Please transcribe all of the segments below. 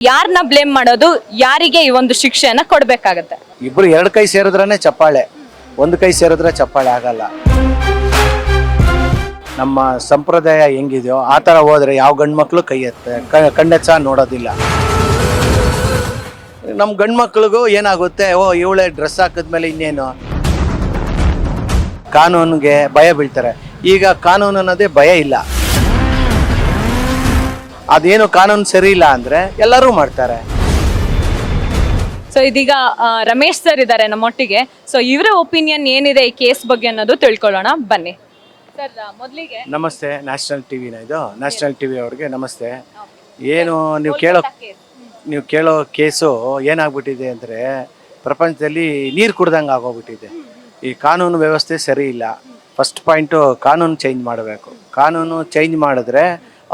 ಯಾರನ್ನ ಬ್ಲೇಮ್ ಮಾಡೋದು, ಯಾರಿಗೆ ಈ ಒಂದು ಶಿಕ್ಷೆಯನ್ನ ಕೊಡ್ಬೇಕಾಗತ್ತೆ? ಇಬ್ರು ಎರಡು ಕೈ ಸೇರಿದ್ರೇ ಚಪ್ಪಾಳೆ, ಒಂದು ಕೈ ಸೇರಿದ್ರೆ ಚಪ್ಪಾಳೆ ಆಗಲ್ಲ. ನಮ್ಮ ಸಂಪ್ರದಾಯ ಹೆಂಗಿದೆಯೋ ಆ ಥರ ಹೋದ್ರೆ ಯಾವ ಗಂಡು ಮಕ್ಕಳು ಕೈ ಕಣ್ಣೆಚ್ಚ ನೋಡೋದಿಲ್ಲ. ನಮ್ಮ ಗಂಡು ಮಕ್ಳಿಗೂ ಏನಾಗುತ್ತೆ, ಓ ಇವಳೆ ಡ್ರೆಸ್ ಹಾಕಿದ್ಮೇಲೆ ಇನ್ನೇನು ಕಾನೂನಿಗೆ ಭಯ ಬೀಳ್ತಾರೆ. ಈಗ ಕಾನೂನು ಅನ್ನೋದೇ ಭಯ ಇಲ್ಲ. ಅದೇನು ಕಾನೂನು ಸರಿ ಇಲ್ಲ ಅಂದ್ರೆ ಎಲ್ಲರೂ ಮಾಡ್ತಾರೆ. ಸೊ ಇದೀಗ ರಮೇಶ್ ಸರ್ ಇದ್ದಾರೆ ನಮ್ಮೊಟ್ಟಿಗೆ. ಸೊ ಇವರ ಒಪಿನಿಯನ್ ಏನಿದೆ ಈ ಕೇಸ್ ಬಗ್ಗೆ ಅನ್ನೋದು ತಿಳ್ಕೊಳ್ಳೋಣ ಬನ್ನಿ. ಸರ್ ಮೊದಲಿಗೆ ನಮಸ್ತೆ. ನ್ಯಾಷನಲ್ ಟಿವಿನ ಇದು, ನ್ಯಾಷನಲ್ ಟಿವಿ ಅವ್ರಿಗೆ ನಮಸ್ತೆ. ಏನು ನೀವು ಕೇಳೋ ಕೇಸು ಏನಾಗ್ಬಿಟ್ಟಿದೆ ಅಂದರೆ, ಪ್ರಪಂಚದಲ್ಲಿ ನೀರು ಕುಡ್ದಂಗೆ ಆಗೋಗ್ಬಿಟ್ಟಿದೆ. ಈ ಕಾನೂನು ವ್ಯವಸ್ಥೆ ಸರಿ ಇಲ್ಲ. ಫಸ್ಟ್ ಪಾಯಿಂಟು ಕಾನೂನು ಚೇಂಜ್ ಮಾಡಬೇಕು. ಕಾನೂನು ಚೇಂಜ್ ಮಾಡಿದ್ರೆ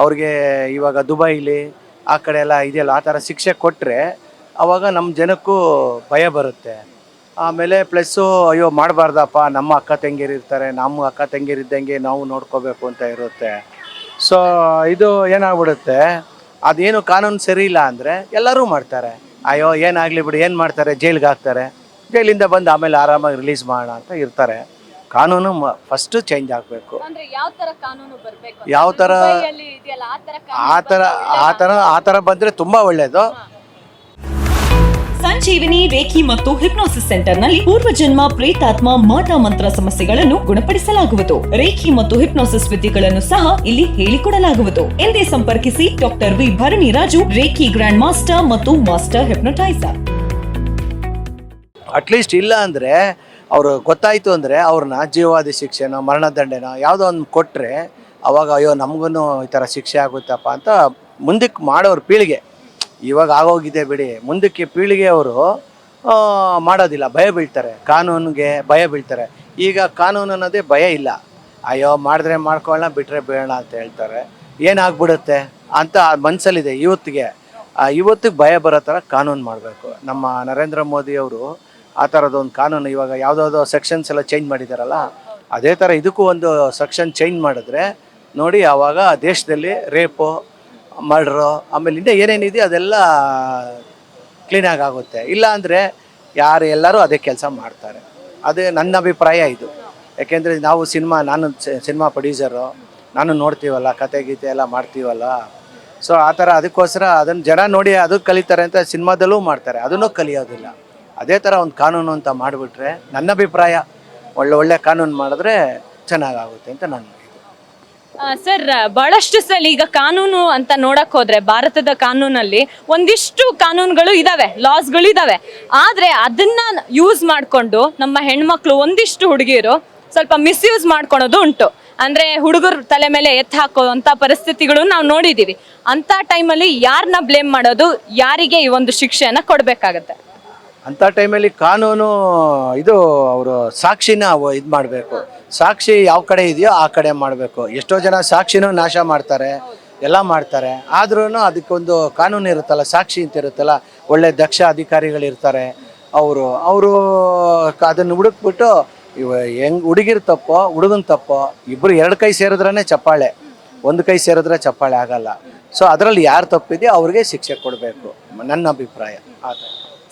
ಅವ್ರಿಗೆ ಇವಾಗ ದುಬೈಲಿ ಆ ಕಡೆ ಎಲ್ಲ ಇದೆಯಲ್ಲ, ಆ ಥರ ಶಿಕ್ಷೆ ಕೊಟ್ಟರೆ ಆವಾಗ ನಮ್ಮ ಜನಕ್ಕೂ ಭಯ ಬರುತ್ತೆ. ಆಮೇಲೆ ಪ್ಲಸ್ಸು ಅಯ್ಯೋ ಮಾಡಬಾರ್ದಪ್ಪ, ನಮ್ಮ ಅಕ್ಕ ತಂಗಿರು ಇರ್ತಾರೆ, ನಮ್ಮ ಅಕ್ಕ ತಂಗಿರಿದ್ದಂಗೆ ನಾವು ನೋಡ್ಕೋಬೇಕು ಅಂತ ಇರುತ್ತೆ. ಸೊ ಇದು ಏನಾಗ್ಬಿಡುತ್ತೆ, ಅದೇನು ಕಾನೂನು ಸರಿ ಇಲ್ಲ ಅಂದರೆ ಎಲ್ಲರೂ ಮಾಡ್ತಾರೆ. ಅಯ್ಯೋ ಏನಾಗಲಿ ಬಿಡಿ, ಏನು ಮಾಡ್ತಾರೆ, ಜೈಲಿಗೆ ಹಾಕ್ತಾರೆ, ಜೈಲಿಂದ ಬಂದು ಆಮೇಲೆ ಆರಾಮಾಗಿ ರಿಲೀಸ್ ಮಾಡೋಣ ಅಂತ ಇರ್ತಾರೆ. ಕಾನೂನು ಫಸ್ಟು ಚೇಂಜ್ ಆಗಬೇಕು. ಯಾವ ಥರ ಆ ಥರ ಬಂದರೆ ತುಂಬ ಒಳ್ಳೆಯದು. ಸಂಜೀವಿನಿ ರೇಖಿ ಮತ್ತು ಹಿಪ್ನೋಸಿಸ್ ಸೆಂಟರ್ ನಲ್ಲಿ ಪೂರ್ವಜನ್ಮ, ಪ್ರೇತಾತ್ಮ, ಮಾಟ ಮಂತ್ರ ಸಮಸ್ಯೆಗಳನ್ನು ಗುಣಪಡಿಸಲಾಗುವುದು. ರೇಖಿ ಮತ್ತು ಹಿಪ್ನೋಸಿಸ್ ವಿದ್ಯೆಗಳನ್ನು ಸಹ ಇಲ್ಲಿ ಹೇಳಿಕೊಡಲಾಗುವುದು. ಎಂದೇ ಸಂಪರ್ಕಿಸಿ ಡಾಕ್ಟರ್ ವಿ ಭರಣಿ ರಾಜು, ರೇಖಿ ಗ್ರ್ಯಾಂಡ್ ಮಾಸ್ಟರ್ ಮತ್ತು ಮಾಸ್ಟರ್ ಹಿಪ್ನೋಟೈಸರ್. ಅಟ್ಲೀಸ್ಟ್ ಇಲ್ಲ ಅಂದರೆ ಅವರು ಗೊತ್ತಾಯಿತು ಅಂದರೆ ಅವ್ರನ್ನ ಜೀವಾದಿ ಶಿಕ್ಷೆನೋ ಮರಣದಂಡನೋ ಯಾವುದೋ ಒಂದು ಕೊಟ್ಟರೆ ಅವಾಗ ಅಯ್ಯೋ ನಮಗೂ ಈ ಥರ ಶಿಕ್ಷೆ ಆಗುತ್ತಪ್ಪ ಅಂತ ಮುಂದಕ್ಕೆ ಮಾಡೋರು ಪೀಳಿಗೆ. ಇವಾಗ ಆಗೋಗಿದೆ ಬಿಡಿ, ಮುಂದಕ್ಕೆ ಪೀಳಿಗೆ ಅವರು ಮಾಡೋದಿಲ್ಲ, ಭಯ ಬೀಳ್ತಾರೆ, ಕಾನೂನಿಗೆ ಭಯ ಬೀಳ್ತಾರೆ. ಈಗ ಕಾನೂನು ಅನ್ನೋದೇ ಭಯ ಇಲ್ಲ. ಅಯ್ಯೋ ಮಾಡಿದ್ರೆ ಮಾಡ್ಕೊಳ್ಳೋಣ, ಬಿಟ್ಟರೆ ಬೇಡ ಅಂತ ಹೇಳ್ತಾರೆ. ಏನಾಗ್ಬಿಡುತ್ತೆ ಅಂತ ಮನಸ್ಸಲ್ಲಿದೆ ಯೂತ್ಗೆ. ಇವತ್ತಿಗೆ ಭಯ ಬರೋ ಥರ ಕಾನೂನು ಮಾಡಬೇಕು. ನಮ್ಮ ನರೇಂದ್ರ ಮೋದಿ ಅವರು ಆ ಥರದೊಂದು ಕಾನೂನು ಇವಾಗ ಯಾವುದಾವುದೋ ಸೆಕ್ಷನ್ಸ್ ಎಲ್ಲ ಚೇಂಜ್ ಮಾಡಿದಾರಲ್ಲ, ಅದೇ ಥರ ಇದಕ್ಕೂ ಒಂದು ಸೆಕ್ಷನ್ ಚೇಂಜ್ ಮಾಡಿದ್ರೆ ನೋಡಿ, ಆವಾಗ ದೇಶದಲ್ಲಿ ರೇಪು, ಮರ್ಡ್ರು, ಆಮೇಲೆ ಇನ್ನೂ ಏನೇನಿದೆ ಅದೆಲ್ಲ ಕ್ಲೀನಾಗಿ ಆಗುತ್ತೆ. ಇಲ್ಲ ಅಂದರೆ ಎಲ್ಲರೂ ಅದೇ ಕೆಲಸ ಮಾಡ್ತಾರೆ. ಅದೇ ನನ್ನ ಅಭಿಪ್ರಾಯ ಇದು. ಯಾಕೆಂದರೆ ನಾವು ನಾನು ಸಿನಿಮಾ ಪ್ರೊಡ್ಯೂಸರು, ನಾನು ನೋಡ್ತೀವಲ್ಲ, ಕತೆ ಗೀತೆ ಎಲ್ಲ ಮಾಡ್ತೀವಲ್ಲ. ಸೊ ಆ ಥರ ಅದಕ್ಕೋಸ್ಕರ ಅದನ್ನು ಜನ ನೋಡಿ ಅದು ಕಲಿತಾರೆ ಅಂತ ಸಿನಿಮಾದಲ್ಲೂ ಮಾಡ್ತಾರೆ, ಅದನ್ನೂ ಕಲಿಯೋದಿಲ್ಲ. ಅದೇ ಥರ ಒಂದು ಕಾನೂನು ಅಂತ ಮಾಡಿಬಿಟ್ರೆ ನನ್ನ ಅಭಿಪ್ರಾಯ, ಒಳ್ಳೆ ಕಾನೂನು ಮಾಡಿದ್ರೆ ಚೆನ್ನಾಗಾಗುತ್ತೆ ಅಂತ ನನ್ನ ಇದು. ಸರ್ ಬಹಳಷ್ಟು ಸಲ ಈಗ ಕಾನೂನು ಅಂತ ನೋಡಕ್ ಹೋದ್ರೆ ಭಾರತದ ಕಾನೂನಲ್ಲಿ ಒಂದಿಷ್ಟು ಕಾನೂನುಗಳು ಇದಾವೆ, ಲಾಸ್ಗಳು ಇದಾವೆ. ಆದ್ರೆ ಅದನ್ನ ಯೂಸ್ ಮಾಡಿಕೊಂಡು ನಮ್ಮ ಹೆಣ್ಮಕ್ಳು, ಒಂದಿಷ್ಟು ಹುಡುಗಿಯರು ಸ್ವಲ್ಪ ಮಿಸ್ಯೂಸ್ ಮಾಡ್ಕೊಳೋದು ಉಂಟು. ಅಂದ್ರೆ ಹುಡುಗರು ತಲೆ ಮೇಲೆ ಎತ್ತು ಹಾಕುವಂತ ಪರಿಸ್ಥಿತಿಗಳು ನಾವು ನೋಡಿದೀವಿ. ಅಂತ ಟೈಮಲ್ಲಿ ಯಾರನ್ನ ಬ್ಲೇಮ್ ಮಾಡೋದು, ಯಾರಿಗೆ ಈ ಒಂದು ಶಿಕ್ಷೆಯನ್ನ ಕೊಡ್ಬೇಕಾಗತ್ತೆ? ಅಂಥ ಟೈಮಲ್ಲಿ ಕಾನೂನು ಇದು ಅವರು ಸಾಕ್ಷಿನ ಇದು ಮಾಡಬೇಕು. ಸಾಕ್ಷಿ ಯಾವ ಕಡೆ ಇದೆಯೋ ಆ ಕಡೆ ಮಾಡಬೇಕು. ಎಷ್ಟೋ ಜನ ಸಾಕ್ಷಿನೂ ನಾಶ ಮಾಡ್ತಾರೆ, ಎಲ್ಲ ಮಾಡ್ತಾರೆ. ಆದ್ರೂ ಅದಕ್ಕೊಂದು ಕಾನೂನು ಇರುತ್ತಲ್ಲ, ಸಾಕ್ಷಿ ಅಂತ ಇರುತ್ತಲ್ಲ, ಒಳ್ಳೆ ದಕ್ಷ ಅಧಿಕಾರಿಗಳಿರ್ತಾರೆ. ಅವರು ಅದನ್ನು ಹುಡುಕ್ಬಿಟ್ಟು ಹುಡುಗಿರ್ ತಪ್ಪೋ ಹುಡುಗನ ತಪ್ಪೋ, ಇಬ್ಬರು ಎರಡು ಕೈ ಸೇರಿದ್ರೇ ಚಪ್ಪಾಳೆ, ಒಂದು ಕೈ ಸೇರಿದ್ರೆ ಚಪ್ಪಾಳೆ ಆಗಲ್ಲ. ಸೊ ಅದರಲ್ಲಿ ಯಾರು ತಪ್ಪಿದೆಯೋ ಅವ್ರಿಗೆ ಶಿಕ್ಷೆ ಕೊಡಬೇಕು, ನನ್ನ ಅಭಿಪ್ರಾಯ.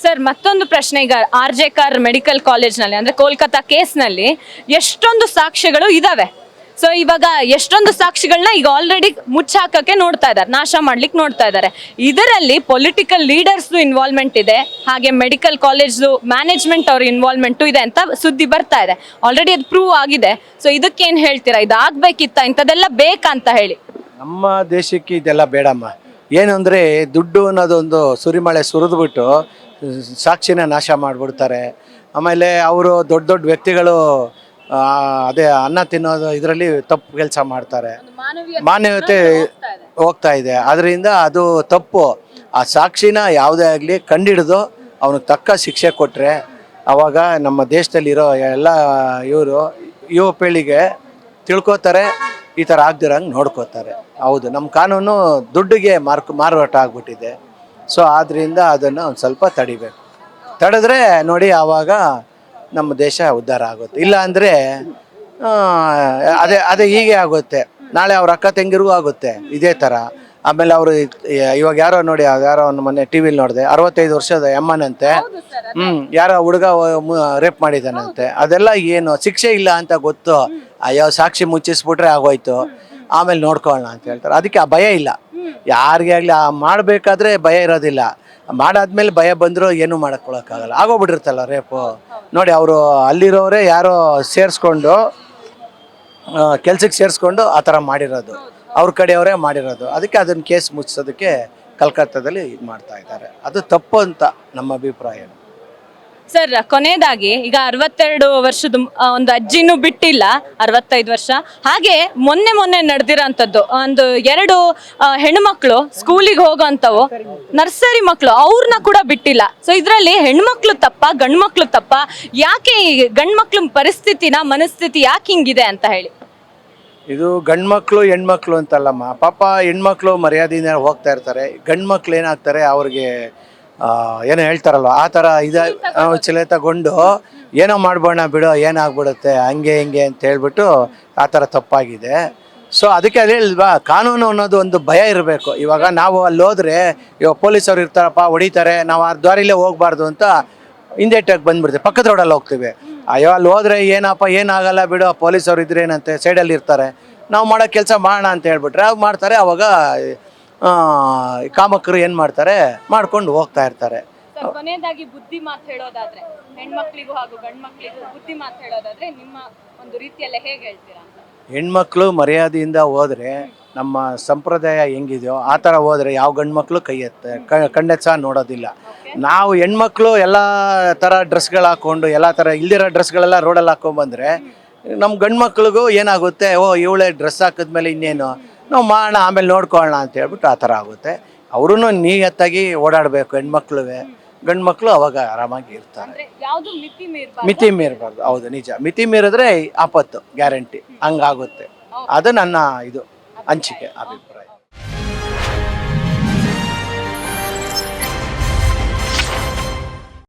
ಸರ್ ಮತ್ತೊಂದು ಪ್ರಶ್ನೆ, ಈಗ RJ ಕಾರ್ ಮೆಡಿಕಲ್ ಕಾಲೇಜ್ನಲ್ಲಿ ಅಂದ್ರೆ ಕೋಲ್ಕತ್ತಾ ಕೇಸ್ನಲ್ಲಿ ಎಷ್ಟೊಂದು ಸಾಕ್ಷ್ಯಗಳು ಇದಾವೆ. ಸೊ ಇವಾಗ ಎಷ್ಟೊಂದು ಸಾಕ್ಷಿಗಳನ್ನ ಈಗ ಆಲ್ರೆಡಿ ಮುಚ್ಚಾಕಕ್ಕೆ ನೋಡ್ತಾ ಇದ್ದಾರೆ, ನಾಶ ಮಾಡ್ಲಿಕ್ಕೆ ನೋಡ್ತಾ ಇದ್ದಾರೆ. ಇದರಲ್ಲಿ ಪೊಲಿಟಿಕಲ್ ಲೀಡರ್ಸ್ದು ಇನ್ವಾಲ್ವ್ಮೆಂಟ್ ಇದೆ, ಹಾಗೆ ಮೆಡಿಕಲ್ ಕಾಲೇಜ್ದು ಮ್ಯಾನೇಜ್ಮೆಂಟ್ ಅವ್ರ ಇನ್ವಾಲ್ವ್ಮೆಂಟು ಇದೆ ಅಂತ ಸುದ್ದಿ ಬರ್ತಾ ಇದೆ. ಆಲ್ರೆಡಿ ಅದು ಪ್ರೂವ್ ಆಗಿದೆ. ಸೊ ಇದಕ್ಕೇನು ಹೇಳ್ತೀರಾ? ಇದು ಆಗ್ಬೇಕಿತ್ತ, ಇಂಥದ್ದೆಲ್ಲ ಬೇಕಂತ ಹೇಳಿ? ನಮ್ಮ ದೇಶಕ್ಕೆ ಇದೆಲ್ಲ ಬೇಡಮ್ಮ. ಏನು ಅಂದರೆ ದುಡ್ಡು ಅನ್ನೋದೊಂದು ಸುರಿಮಳೆ ಸುರಿದ್ಬಿಟ್ಟು ಸಾಕ್ಷಿನ ನಾಶ ಮಾಡಿಬಿಡ್ತಾರೆ. ಆಮೇಲೆ ಅವರು ದೊಡ್ಡ ದೊಡ್ಡ ವ್ಯಕ್ತಿಗಳು ಅದೇ ಅನ್ನ ತಿನ್ನೋದು ಇದರಲ್ಲಿ ತಪ್ಪು ಕೆಲಸ ಮಾಡ್ತಾರೆ. ಮಾನವೀಯತೆ ಹೋಗ್ತಾ ಇದೆ. ಅದರಿಂದ ಅದು ತಪ್ಪು. ಆ ಸಾಕ್ಷಿನ ಯಾವುದೇ ಆಗಲಿ ಕಂಡಿಡಿದು ಅವನಿಗೆ ತಕ್ಕ ಶಿಕ್ಷೆ ಕೊಟ್ಟರೆ ಆವಾಗ ನಮ್ಮ ದೇಶದಲ್ಲಿರೋ ಎಲ್ಲ ಯುವ ಪೀಳಿಗೆ ತಿಳ್ಕೊತಾರೆ, ಈ ಥರ ಆಗ್ದಿರಂಗೆ ನೋಡ್ಕೋತಾರೆ. ಹೌದು, ನಮ್ಮ ಕಾನೂನು ದುಡ್ಡಿಗೆ ಮಾರಾಟ ಆಗ್ಬಿಟ್ಟಿದೆ. ಸೊ ಆದ್ದರಿಂದ ಅದನ್ನು ಒಂದು ಸ್ವಲ್ಪ ತಡಿಬೇಕು. ತಡೆದ್ರೆ ನೋಡಿ ಆವಾಗ ನಮ್ಮ ದೇಶ ಉದ್ಧಾರ ಆಗುತ್ತೆ. ಇಲ್ಲ ಅಂದರೆ ಅದೇ ಹೀಗೆ ಆಗುತ್ತೆ. ನಾಳೆ ಅವ್ರ ಅಕ್ಕ ತಂಗಿರಿಗೂ ಆಗುತ್ತೆ ಇದೇ ಥರ. ಆಮೇಲೆ ಅವರು ಇವಾಗ ಯಾರೋ ನೋಡಿ ಯಾರೋ ಒಂದು ಮೊನ್ನೆ ಟಿ ವಿಲಿ ನೋಡಿದೆ 65 ವರ್ಷದ ಅಮ್ಮನಂತೆ ಯಾರೋ ಹುಡುಗ ರೇಪ್ ಮಾಡಿದಾನಂತೆ. ಅದೆಲ್ಲ ಏನು ಶಿಕ್ಷೆ ಇಲ್ಲ ಅಂತ ಗೊತ್ತು, ಅಯ್ಯೋ ಸಾಕ್ಷಿ ಮುಚ್ಚಿಸ್ಬಿಟ್ರೆ ಆಗೋಯ್ತು, ಆಮೇಲೆ ನೋಡ್ಕೊಳ್ಳೋಣ ಅಂತ ಹೇಳ್ತಾರೆ. ಅದಕ್ಕೆ ಆ ಭಯ ಇಲ್ಲ ಯಾರಿಗೆ ಆಗಲಿ. ಮಾಡಬೇಕಾದ್ರೆ ಭಯ ಇರೋದಿಲ್ಲ, ಮಾಡಾದ್ಮೇಲೆ ಭಯ ಬಂದರೂ ಏನೂ ಮಾಡಕ್ಕೊಳಕ್ಕಾಗಲ್ಲ, ಆಗೋಗ್ಬಿಟ್ಟಿರ್ತಲ್ಲ ರೇಪು. ನೋಡಿ ಅವರು ಅಲ್ಲಿರೋರೇ ಯಾರೋ ಸೇರಿಸ್ಕೊಂಡು ಕೆಲ್ಸಕ್ಕೆ ಸೇರಿಸ್ಕೊಂಡು ಆ ಥರ ಮಾಡಿರೋದು, ಅವ್ರ ಕಡೆಯವರೇ ಮಾಡಿರೋದು. ಅದಕ್ಕೆ ಅದನ್ನ ಕೇಸ್ ಮುಚ್ಚಿಸೋದಕ್ಕೆ ಕಲ್ಕತ್ತಾದಲ್ಲಿ ಇದು ಮಾಡ್ತಾ ಇದ್ದಾರೆ. ಅದು ತಪ್ಪು ಅಂತ ನಮ್ಮ ಅಭಿಪ್ರಾಯ. ಸರ್ ಕೊನೆಯದಾಗಿ ಈಗ 62 ವರ್ಷದ ಒಂದು ಅಜ್ಜಿನೂ ಬಿಟ್ಟಿಲ್ಲ, 65 ವರ್ಷ. ಹಾಗೆ ಮೊನ್ನೆ ನಡೆದಿರೋಂಥದ್ದು ಒಂದು 2 ಹೆಣ್ಮಕ್ಳು ಸ್ಕೂಲಿಗೆ ಹೋಗೋಂಥವು ನರ್ಸರಿ ಮಕ್ಕಳು, ಅವ್ರನ್ನ ಕೂಡ ಬಿಟ್ಟಿಲ್ಲ. ಸೊ ಇದರಲ್ಲಿ ಹೆಣ್ಮಕ್ಳು ತಪ್ಪ ಗಂಡು ಮಕ್ಳು ತಪ್ಪ? ಯಾಕೆ ಈ ಗಂಡು ಮಕ್ಳು ಪರಿಸ್ಥಿತಿನ ಮನಸ್ಥಿತಿ ಯಾಕೆ ಹಿಂಗಿದೆ ಅಂತ ಹೇಳಿ? ಇದು ಗಂಡು ಮಕ್ಕಳು ಹೆಣ್ಮಕ್ಳು ಅಂತಲ್ಲಮ್ಮ, ಪಾಪ ಹೆಣ್ಮಕ್ಳು ಮರ್ಯಾದೆಯಿಂದ ಹೋಗ್ತಾ ಇರ್ತಾರೆ. ಗಂಡು ಮಕ್ಳು ಏನಾಗ್ತಾರೆ, ಅವ್ರಿಗೆ ಏನೋ ಹೇಳ್ತಾರಲ್ವ ಆ ಥರ ಚಿಲೆ ತಗೊಂಡು ಏನೋ ಮಾಡ್ಬೋಣ ಬಿಡೋ ಏನಾಗ್ಬಿಡುತ್ತೆ ಹಂಗೆ ಹಿಂಗೆ ಅಂತ ಹೇಳ್ಬಿಟ್ಟು ಆ ಥರ ತಪ್ಪಾಗಿದೆ. ಸೊ ಅದಕ್ಕೆ ಅದು ಹೇಳಿಲ್ವಾ, ಕಾನೂನು ಅನ್ನೋದು ಒಂದು ಭಯ ಇರಬೇಕು. ಇವಾಗ ನಾವು ಅಲ್ಲಿ ಹೋದ್ರೆ ಇವಾಗ ಪೊಲೀಸವ್ರು ಇರ್ತಾರಪ್ಪ, ಹೊಡಿತಾರೆ, ನಾವು ಆ ದಾರಿಲೇ ಹೋಗ್ಬಾರ್ದು ಅಂತ ಹಿಂದೆಟ್ಟಾಗಿ ಬಂದ್ಬಿಡ್ತೀವಿ, ಪಕ್ಕದ ರೋಡಲ್ಲಿ ಹೋಗ್ತೀವಿ. ಅಯ್ಯೋ ಅಲ್ಲಿ ಹೋದ್ರೆ ಏನಪ್ಪ ಏನಾಗಲ್ಲ ಬಿಡು, ಪೊಲೀಸವ್ರು ಇದ್ರೇನಂತೆ, ಸೈಡಲ್ಲಿ ಇರ್ತಾರೆ, ನಾವು ಮಾಡೋ ಕೆಲಸ ಮಾಡೋಣ ಅಂತ ಹೇಳ್ಬಿಟ್ರೆ ಅವಾಗ ಮಾಡ್ತಾರೆ. ಅವಾಗ ಕಾಮಕರು ಏನು ಮಾಡ್ತಾರೆ, ಮಾಡ್ಕೊಂಡು ಹೋಗ್ತಾ ಇರ್ತಾರೆ. ಕೊನೆಯದಾಗಿ ಬುದ್ಧಿ ಮಾತು ಹೇಳೋದಾದ್ರೆ, ಹೆಣ್ಮಕ್ಳಿಗೂ ಹಾಗೂ ಗಂಡು ಮಕ್ಳಿಗೂ ಬುದ್ಧಿ ಮಾತು ಹೇಳೋದಾದ್ರೆ ನಿಮ್ಮ ಒಂದು ರೀತಿಯಲ್ಲೇ ಹೇಗೆ ಹೇಳ್ತೀರಾ ಅಂತ? ಹೆಣ್ಮಕ್ಳು ಮರ್ಯಾದೆಯಿಂದ ಹೋದ್ರೆ, ನಮ್ಮ ಸಂಪ್ರದಾಯ ಹೆಂಗಿದೆಯೋ ಆ ಥರ ಹೋದ್ರೆ ಯಾವ ಗಂಡು ಮಕ್ಕಳು ಕಣ್ಣೆತ್ ಸಹ ನೋಡೋದಿಲ್ಲ. ನಾವು ಹೆಣ್ಮಕ್ಳು ಎಲ್ಲ ಥರ ಡ್ರೆಸ್ಗಳು ಹಾಕ್ಕೊಂಡು ಎಲ್ಲ ಥರ ಇಲ್ದಿರೋ ಡ್ರೆಸ್ಗಳೆಲ್ಲ ರೋಡಲ್ಲಿ ಹಾಕ್ಕೊಂಡ್ಬಂದ್ರೆ ನಮ್ಮ ಗಂಡು ಮಕ್ಳಿಗೂ ಏನಾಗುತ್ತೆ, ಓ ಇವಳೆ ಡ್ರೆಸ್ ಹಾಕಿದ್ಮೇಲೆ ಇನ್ನೇನು ನಾವು ಮಾಡೋಣ ಆಮೇಲೆ ನೋಡ್ಕೊಳ್ಳೋಣ ಅಂತ ಹೇಳ್ಬಿಟ್ಟು ಆ ಥರ ಆಗುತ್ತೆ. ಅವ್ರೂ ನಿಯತ್ತಾಗಿ ಓಡಾಡಬೇಕು ಹೆಣ್ಮಕ್ಳುವೆ, ಗಂಡು ಮಕ್ಕಳು ಅವಾಗ ಆರಾಮಾಗಿ ಇರ್ತಾರೆ. ಮಿತಿ ಮೀರಬಾರ್ದು. ಹೌದು, ನಿಜ. ಮಿತಿ ಮೀರಿದ್ರೆ ಆಪತ್ತು ಗ್ಯಾರಂಟಿ, ಹಂಗಾಗುತ್ತೆ. ಅದು ನನ್ನ ಇದು ಹಂಚಿಕೆ ಅಭಿಪ್ರಾಯ.